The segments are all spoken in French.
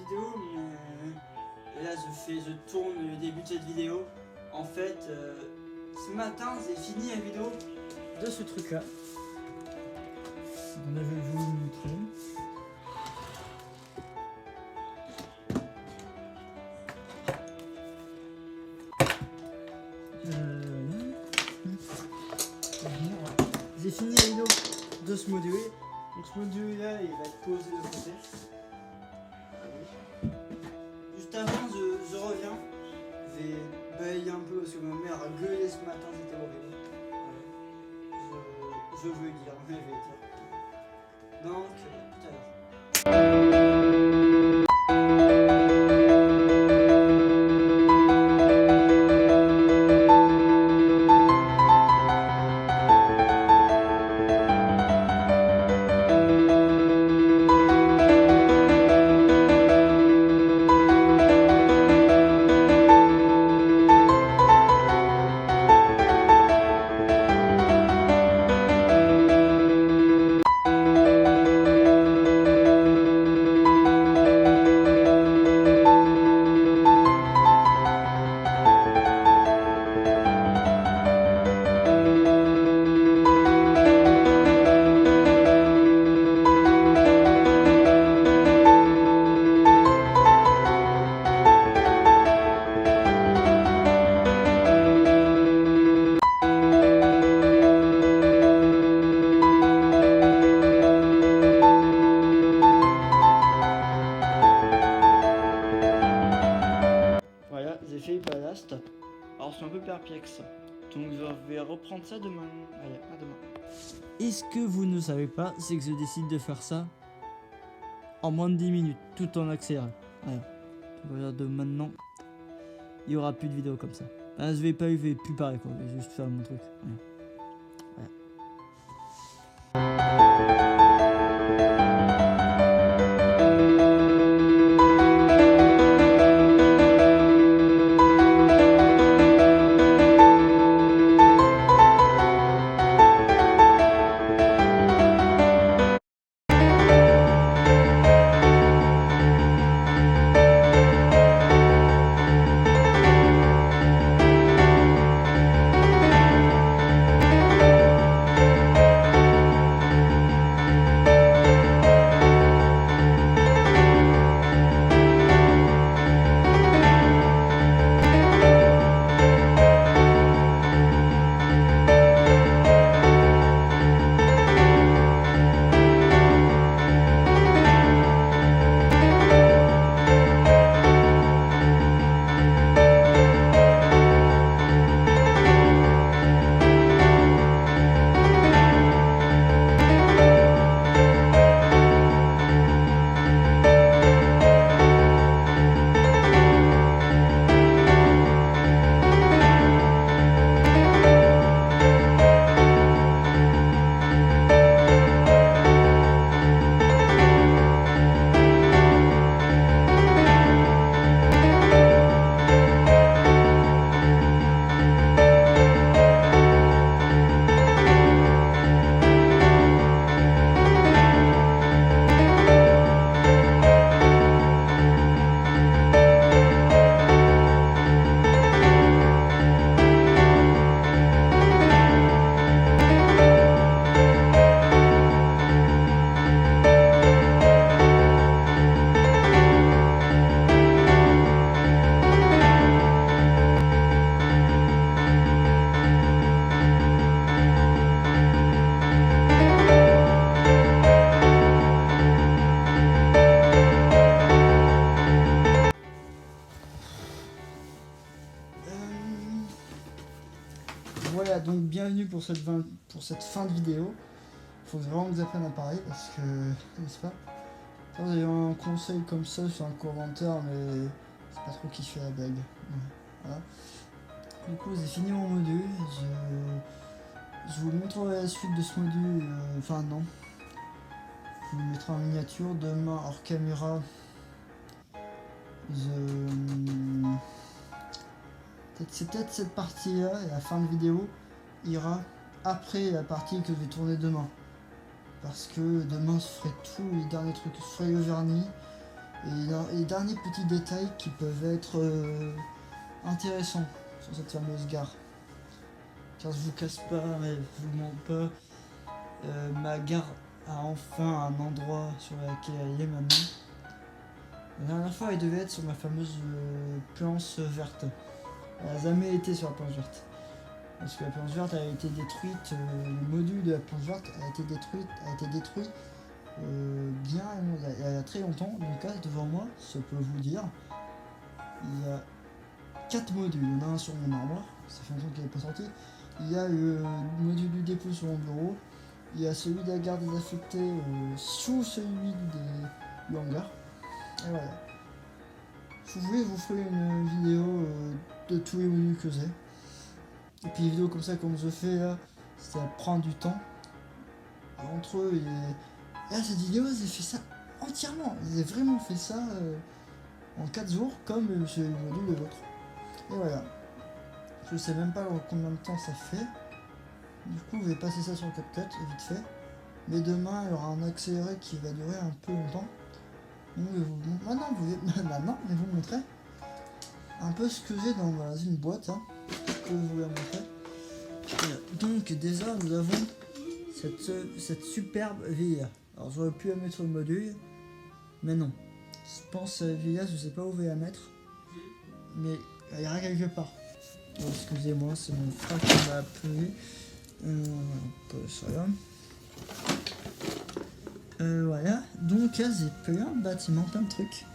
vidéo, mais là je tourne le début de cette vidéo. En fait, ce matin j'ai fini la vidéo de ce truc là. Là, je vais vous le montrer. J'ai fini la vidéo de ce module. Donc ce module là il va être posé de côté. Juste avant je reviens. Je vais balayer un peu parce que ma mère a gueulé ce matin, c'était horrible. Voilà. Je veux dire, mais je vais dire. Donc, tout à l'heure. Voilà, j'ai fait le ballast. Alors je suis un peu perplexe. Donc je vais reprendre ça demain. Allez, à demain. Et ce que vous ne savez pas, c'est que je décide de faire ça en moins de 10 minutes, tout en accélérant. Voilà, de maintenant, il n'y aura plus de vidéos comme ça. Là, je vais plus parler quoi, je vais juste faire mon truc. Voilà. Voilà, donc bienvenue pour cette fin de vidéo. Faut vraiment que vous appreniez à parler parce que, n'est-ce pas? Si vous avez un conseil comme ça sur un commentaire, mais c'est pas trop qui fait la blague. Voilà. Du coup, j'ai fini mon module. Je vous montrerai la suite de ce module. Enfin, non. Je vous le mettrai en miniature demain hors caméra. C'est peut-être cette partie-là, et la fin de vidéo ira après la partie que je vais tourner demain. Parce que demain je ferai tous les derniers trucs, je ferai le vernis, Et derniers petits détails qui peuvent être intéressants sur cette fameuse gare. Car je vous casse pas, je vous mens pas, ma gare a enfin un endroit sur lequel elle est maintenant. La dernière fois, elle devait être sur ma fameuse planche verte. Elle n'a jamais été sur la planche verte. Parce que la planche verte a été détruite, le module de la planche verte a été détruit bien il y a très longtemps. Donc là, devant moi, je peux vous dire, il y a 4 modules. Il y en a un sur mon armoire, ça fait longtemps qu'il n'est pas sorti. Il y a le module du dépôt sur mon bureau. Il y a celui de la gare désaffectée sous celui du hangar. Et voilà. Si vous voulez, je vous ferai une vidéo de tous les modules que j'ai. Et puis les vidéos comme ça, comme je fais là, ça prend du temps. Et entre eux, et là, cette vidéo, j'ai fait ça entièrement. J'ai vraiment fait ça en 4 jours, comme chez le module de l'autre. Et voilà. Je sais même pas combien de temps ça fait. Du coup, je vais passer ça sur CapCut, vite fait. Mais demain, il y aura un accéléré qui va durer un peu longtemps. Donc, maintenant, je vais vous montrer un peu ce que j'ai dans une boîte. Hein, que je voulais montrer. Donc, déjà, nous avons cette superbe VIA. Alors, j'aurais pu la mettre sur le module, mais non. Je pense à la VIA, je sais pas où je vais la mettre. Mais elle ira quelque part. Oh, excusez-moi, c'est mon frère qui m'a appelé. Voilà, donc là j'ai plein de bâtiments, plein de trucs.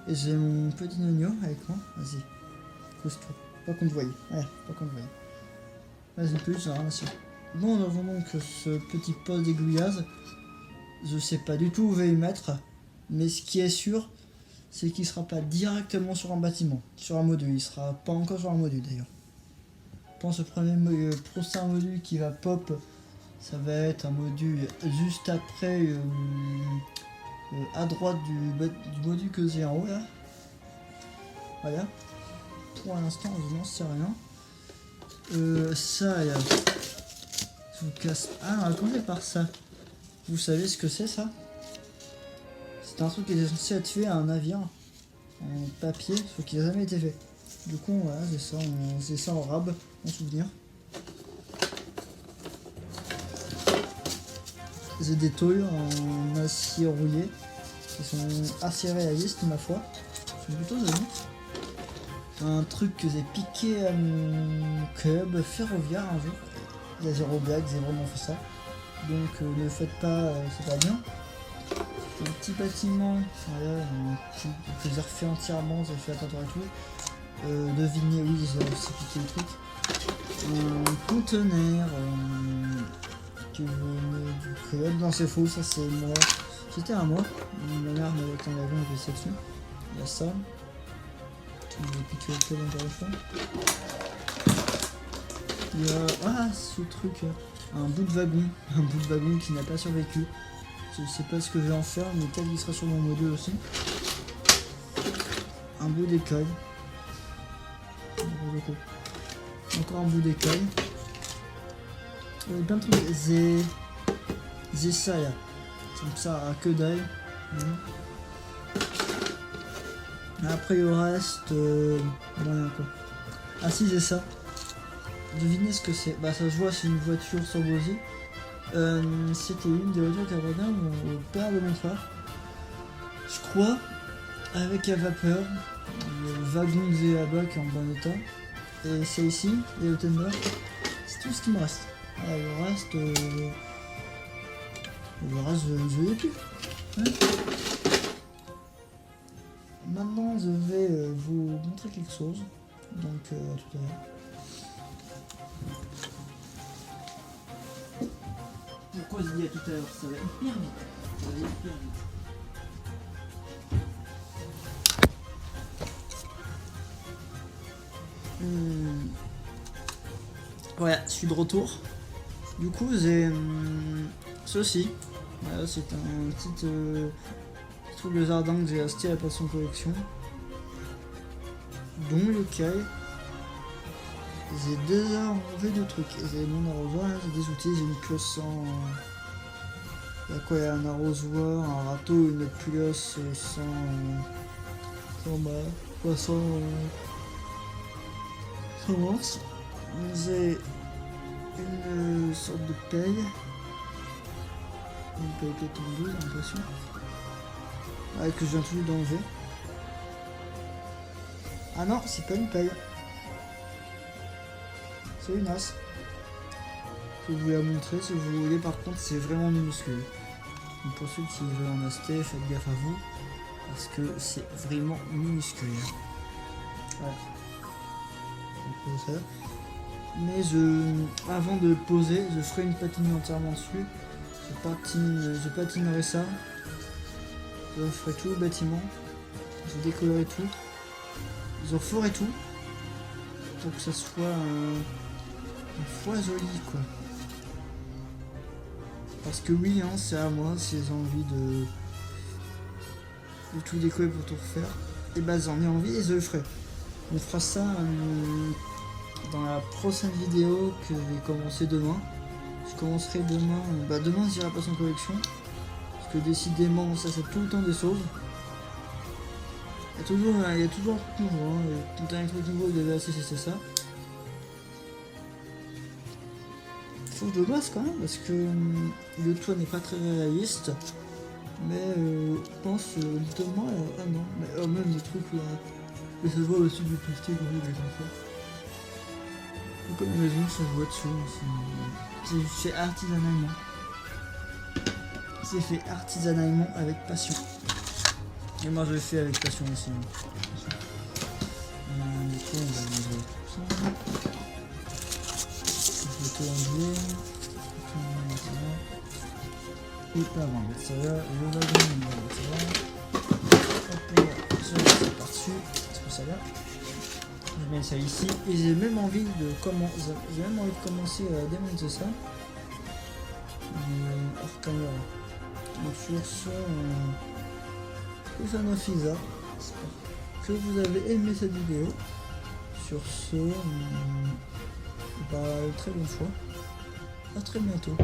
Et j'ai mon petit nonio avec moi. Vas-y, couche-toi. Pas qu'on te voie. Ouais, pas qu'on te voie. Vas-y, plus, j'ai rien à faire. Bon, nous avons donc ce petit poste d'aiguillage. Je sais pas du tout où je vais y mettre. Mais ce qui est sûr, c'est qu'il sera pas directement sur un bâtiment, sur un module. Il sera pas encore sur un module d'ailleurs. Je pense que le prochain module qui va pop, ça va être un module juste après, à droite du module que j'ai en haut là. Voilà. Pour l'instant, je n'en sais rien. Ça, là, je vous casse. Ah, on va commencer par ça. Vous savez ce que c'est ça? C'est un truc qui est censé être fait à un navire en papier, sauf qu'il n'a jamais été fait. Du coup, voilà, c'est ça en rab, en souvenir. J'ai des tôles en acier rouillé qui sont assez réalistes, ma foi. Ils sont plutôt jolis. Un truc que j'ai piqué à mon club ferroviaire un jour. Il y a zéro blague, j'ai vraiment fait ça. Donc ne faites pas, c'est pas bien. Un petit bâtiment, voilà, que j'ai refait entièrement, j'ai fait la peinture et tout. Devinez, oui, j'ai aussi piqué le truc. Un conteneur qui venait du club. Non, c'est faux, ça c'est moi. C'était à moi. Ma mère m'avait été en avion, je vais dessus. Il y a ça. J'ai piqué le club encore une fois. Il y a ce truc, un bout de wagon qui n'a pas survécu. Je sais pas ce que je vais en faire, mais peut-être qu'il sera sur mon module aussi. Un bout d'écaille. Encore un bout d'écaille. Plein de trucs. J'ai ça là. Ça me sert à que dalle. Après il reste moyen quoi. Ah si, j'ai ça. Devinez ce que c'est. Bah ça se voit, c'est une voiture sans bosy. C'était une des voitures qu'avait mon père de mon frère. Je crois, avec la vapeur, le wagon que j'ai là-bas qui est en bon état. Et c'est ici, et le tender. C'est tout ce qui me reste. Ah, le reste, je l'ai plus. Ouais. Maintenant, je vais vous montrer quelque chose. Donc, à tout à l'heure. Pourquoi je dis à tout à l'heure? Ça va hyper vite. Ça va hyper vite. Voilà, je suis de retour. Du coup, j'ai ceci. Voilà, c'est un petit truc de jardin que j'ai acheté à la Passion Collection. Dont lequel j'ai déjà enlevé de trucs. J'ai mon arrosoir, j'ai des outils, j'ai une pioche Il y a quoi? Il y a un arrosoir, un râteau, une culosse sans manche. J'ai une sorte de paille. Une paille qui est tombeuse, j'ai l'impression. Ouais, que je viens tout juste d'enlever. Ah non, c'est pas une paille. C'est une as. Je vais vous la montrer si vous voulez. Par contre, c'est vraiment minuscule. Donc pour ceux qui veulent en acheter, faites gaffe à vous. Parce que c'est vraiment minuscule. Voilà. Donc, ça. Mais avant de poser, je ferai une patine entièrement dessus. Je patinerai ça. Je ferai tout le bâtiment. Je décollerai tout. Je referai tout. Pour que ça soit une fois joli, quoi. Parce que oui, hein, c'est à moi, si j'ai envie de tout décoller pour tout refaire. Et bah j'en ai envie et je le ferai. On fera ça dans la prochaine vidéo que je vais commencer demain. Je commencerai demain. Demain j'irai passer en collection. Parce que décidément ça c'est tout le temps des choses. Il y a toujours un truc nouveau. Hein. Le dernier truc nouveau de VAC c'est ça. Faut que je bosse quand même parce que le toit n'est pas très réaliste. Mais je pense demain, ah non, mais même les trucs là, que ça se voit au-dessus du plastique, oui, les enfants. Comme la maison, ça se voit dessus, c'est fait artisanalement. C'est fait artisanalement avec passion. Et moi je le fais avec passion aussi. Du coup, on va manger tout ça. Je vais tout enlever. Et pas avant de mettre ça là, le wagon, on va mettre ça là. Hop là, je mets ça par-dessus, c'est pour ça là. Je mets ça ici, et j'ai même envie de commencer à démonter ça. Hors caméra. Donc sur ce, Stéphane Offiza, j'espère que vous avez aimé cette vidéo. Sur ce, très bonne fois. À très bientôt.